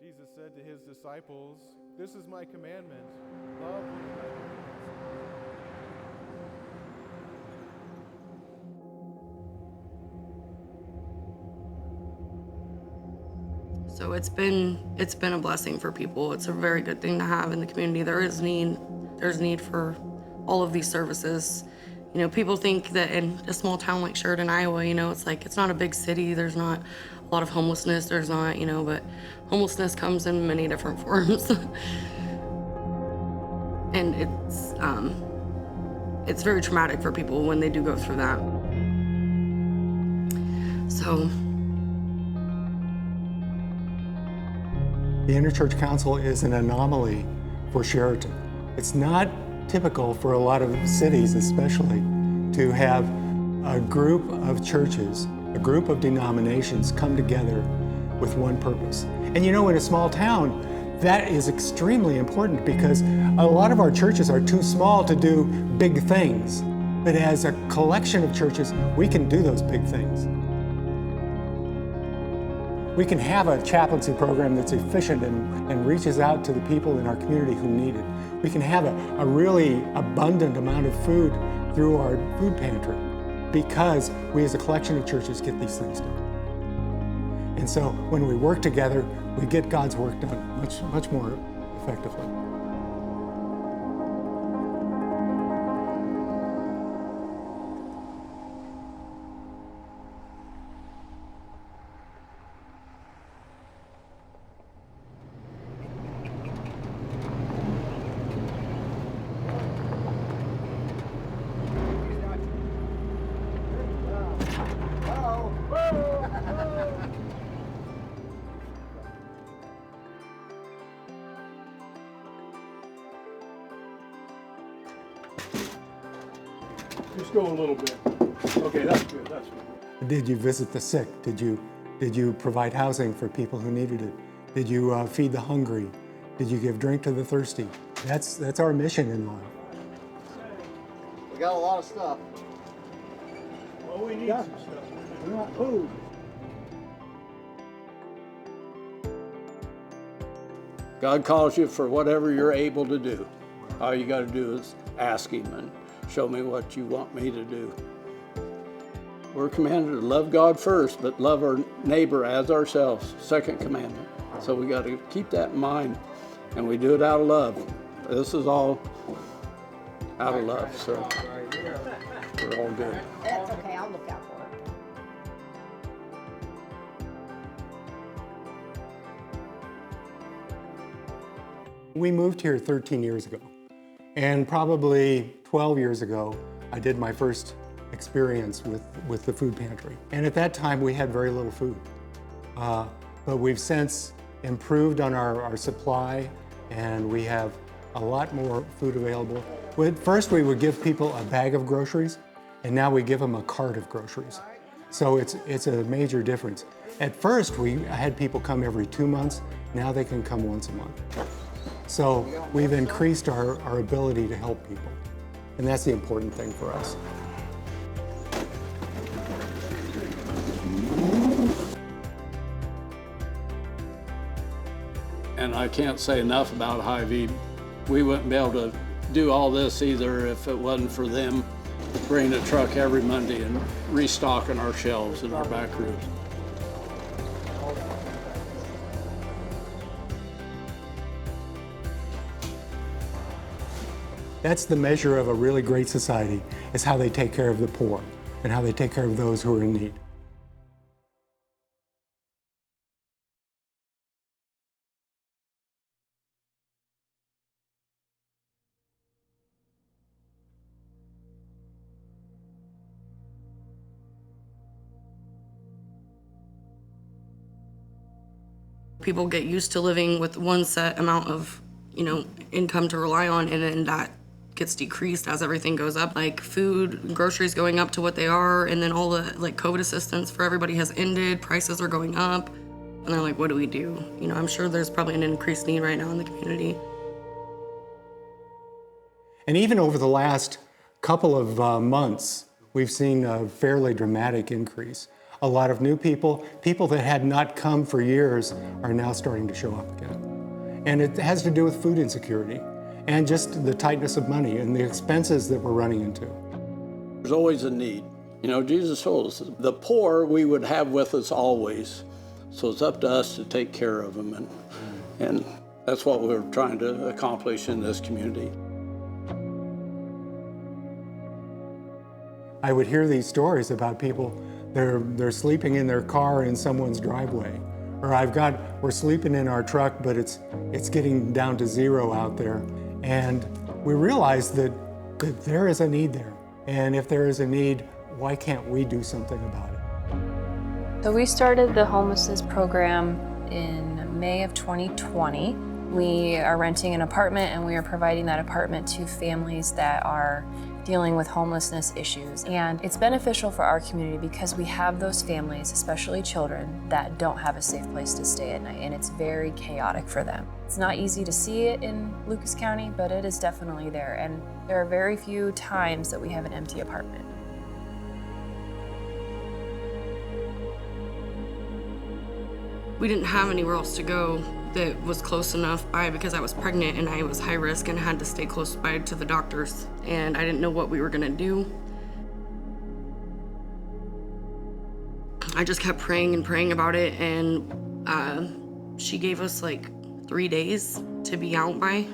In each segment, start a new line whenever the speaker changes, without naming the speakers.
Jesus said to his disciples, "This is my commandment, love one another."
So it's been a blessing for people. It's a very good thing to have in the community. There's need for all of these services. You know, people think that in a small town like Sheridan, Iowa, you know, it's like it's not a big city. There's not a lot of homelessness. There's not, you know, but homelessness comes in many different forms. And it's very traumatic for people when they do go through that. So
the Interchurch Council is an anomaly for Sheridan. It's not typical for a lot of cities, especially, to have a group of churches, a group of denominations come together with one purpose. And you know, in a small town, that is extremely important because a lot of our churches are too small to do big things. But as a collection of churches, we can do those big things. We can have a chaplaincy program that's efficient and reaches out to the people in our community who need it. We can have a really abundant amount of food through our food pantry because we as a collection of churches get these things done. And so when we work together, we get God's work done much more effectively.
Just go a little bit. Okay, that's good, that's good.
Did you visit the sick? Did you provide housing for people who needed it? Did you feed the hungry? Did you give drink to the thirsty? That's our mission in life.
We got a lot of stuff.
Well, we need some stuff. We want food. God calls you for whatever you're able to do. All you got to do is ask Him and show me what you want me to do. We're commanded to love God first, but love our neighbor as ourselves, second commandment. So we got to keep that in mind, and we do it out of love. This is all out of love, so we're all good.
That's okay, I'll look out for it.
We moved here 13 years ago, and probably 12 years ago, I did my first experience with the food pantry. And at that time, we had very little food. But we've since improved on our supply, and we have a lot more food available. First, we would give people a bag of groceries, and now we give them a cart of groceries. So it's a major difference. At first, we had people come every 2 months. Now they can come once a month. So we've increased our ability to help people. And that's the important thing for us.
And I can't say enough about Hy-Vee. We wouldn't be able to do all this either if it wasn't for them bringing a truck every Monday and restocking our shelves in our back rooms.
That's the measure of a really great society, is how they take care of the poor and how they take care of those who are in need.
people get used to living with one set amount of, you know, income to rely on, and then that gets decreased as everything goes up, like food and groceries going up to what they are, and then all the like COVID assistance for everybody has ended, prices are going up, and they're like, what do we do? You know, I'm sure there's probably an increased need right now in the community.
And even over the last couple of months, we've seen a fairly dramatic increase. a lot of new people. People that had not come for years are now starting to show up again. And it has to do with food insecurity and just the tightness of money and the expenses that we're running into.
There's always a need. You know, Jesus told us the poor we would have with us always. So it's up to us to take care of them. And that's what we're trying to accomplish in this community.
I would hear these stories about people, they're sleeping in their car in someone's driveway. Or we're sleeping in our truck, but it's getting down to zero out there. And we realize that there is a need there. And if there is a need, why can't we do something about it?
So we started the homelessness program in May of 2020. We are renting an apartment and we are providing that apartment to families that are dealing with homelessness issues. And it's beneficial for our community because we have those families, especially children, that don't have a safe place to stay at night, and it's very chaotic for them. It's not easy to see it in Lucas County, but it is definitely there, and there are very few times that we have an empty apartment.
We didn't have anywhere else to go that was close enough by because I was pregnant and I was high risk and had to stay close by to the doctors, and I didn't know what we were gonna do. I just kept praying and praying about it, and she gave us like 3 days to be out by.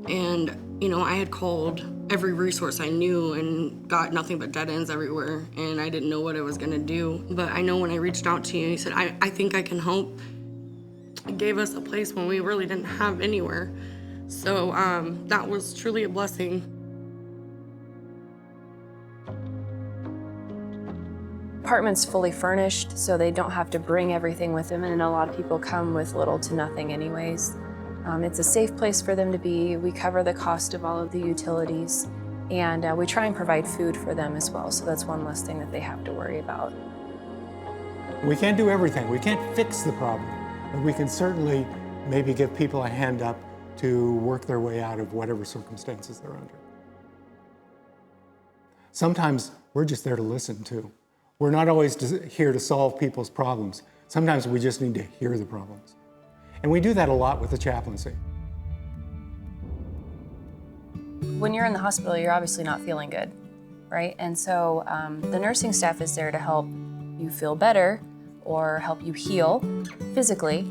And you know, I had called every resource I knew and got nothing but dead ends everywhere, and I didn't know what I was gonna do. But I know when I reached out to you, you said, I think I can help. It gave us a place when we really didn't have anywhere. So that was truly a blessing.
Apartment's fully furnished, so they don't have to bring everything with them, and a lot of people come with little to nothing anyways. It's a safe place for them to be. We cover the cost of all of the utilities, and we try and provide food for them as well, so that's one less thing that they have to worry about.
We can't do everything. We can't fix the problem, but we can certainly maybe give people a hand up to work their way out of whatever circumstances they're under. Sometimes we're just there to listen too. We're not always here to solve people's problems. Sometimes we just need to hear the problems. And we do that a lot with the chaplaincy.
When you're in the hospital, you're obviously not feeling good, right? And so the nursing staff is there to help you feel better or help you heal physically,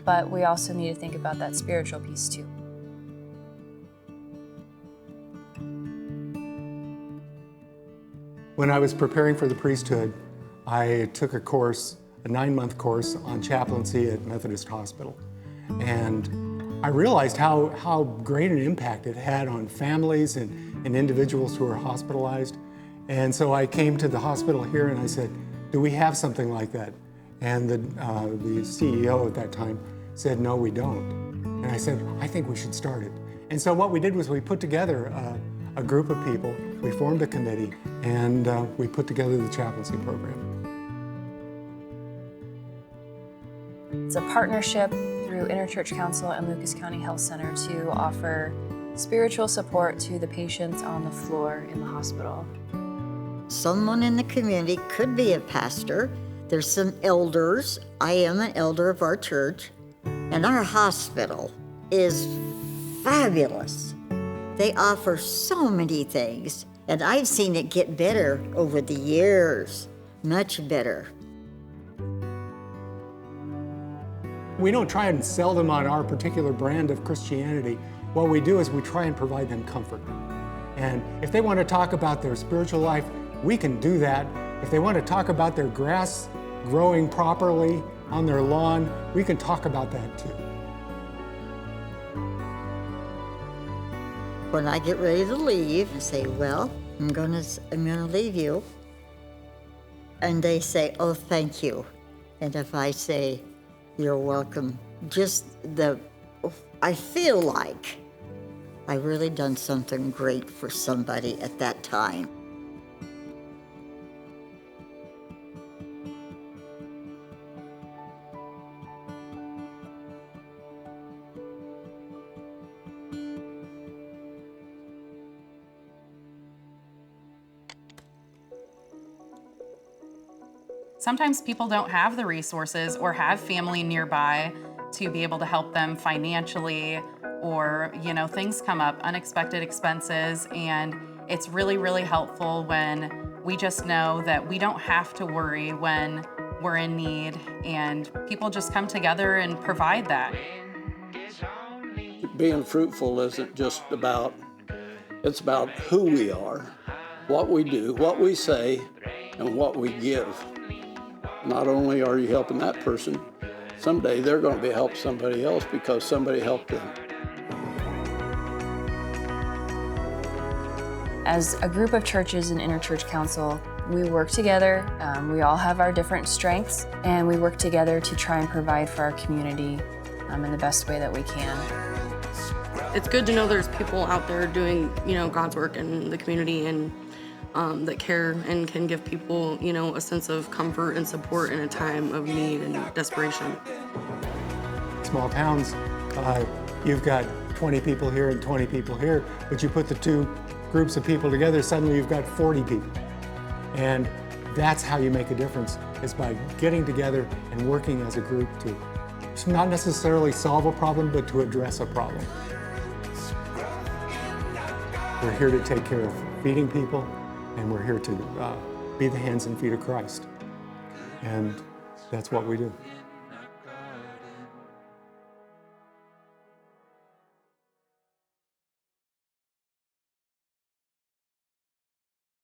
but we also need to think about that spiritual piece too.
When I was preparing for the priesthood, I took a course, a 9-month course on chaplaincy at Methodist Hospital. And I realized how great an impact it had on families and individuals who are hospitalized. And so I came to the hospital here and I said, do we have something like that? And the CEO at that time said, no, we don't. And I said, I think we should start it. And so what we did was we put together a group of people, we formed a committee, and we put together the chaplaincy program.
It's a partnership through Interchurch Council and Lucas County Health Center to offer spiritual support to the patients on the floor in the hospital.
Someone in the community could be a pastor. There's some elders. I am an elder of our church, and our hospital is fabulous. They offer so many things, and I've seen it get better over the years, much better.
We don't try and sell them on our particular brand of Christianity. What we do is we try and provide them comfort. And if they want to talk about their spiritual life, we can do that. If they want to talk about their grass growing properly on their lawn, we can talk about that too.
When I get ready to leave, I say, well, I'm gonna leave you. And they say, oh, thank you. And if I say, you're welcome, I feel like I really done something great for somebody at that time.
sometimes people don't have the resources or have family nearby to be able to help them financially, or things come up, unexpected expenses, and it's really, really helpful when we just know that we don't have to worry when we're in need, and people just come together and provide that.
Being fruitful isn't just about, it's about who we are, what we do, what we say, and what we give. Not only are you helping that person, someday they're going to be helping somebody else because somebody helped them.
As a group of churches in Interchurch Council, we work together. We all have our different strengths, and we work together to try and provide for our community in the best way that we can.
It's good to know there's people out there doing, God's work in the community, and that care and can give people, a sense of comfort and support in a time of need and desperation.
Small towns, you've got 20 people here and 20 people here, but you put the two groups of people together, suddenly you've got 40 people. And that's how you make a difference, is by getting together and working as a group to not necessarily solve a problem, but to address a problem. We're here to take care of feeding people, and we're here to be the hands and feet of Christ. And that's what we do.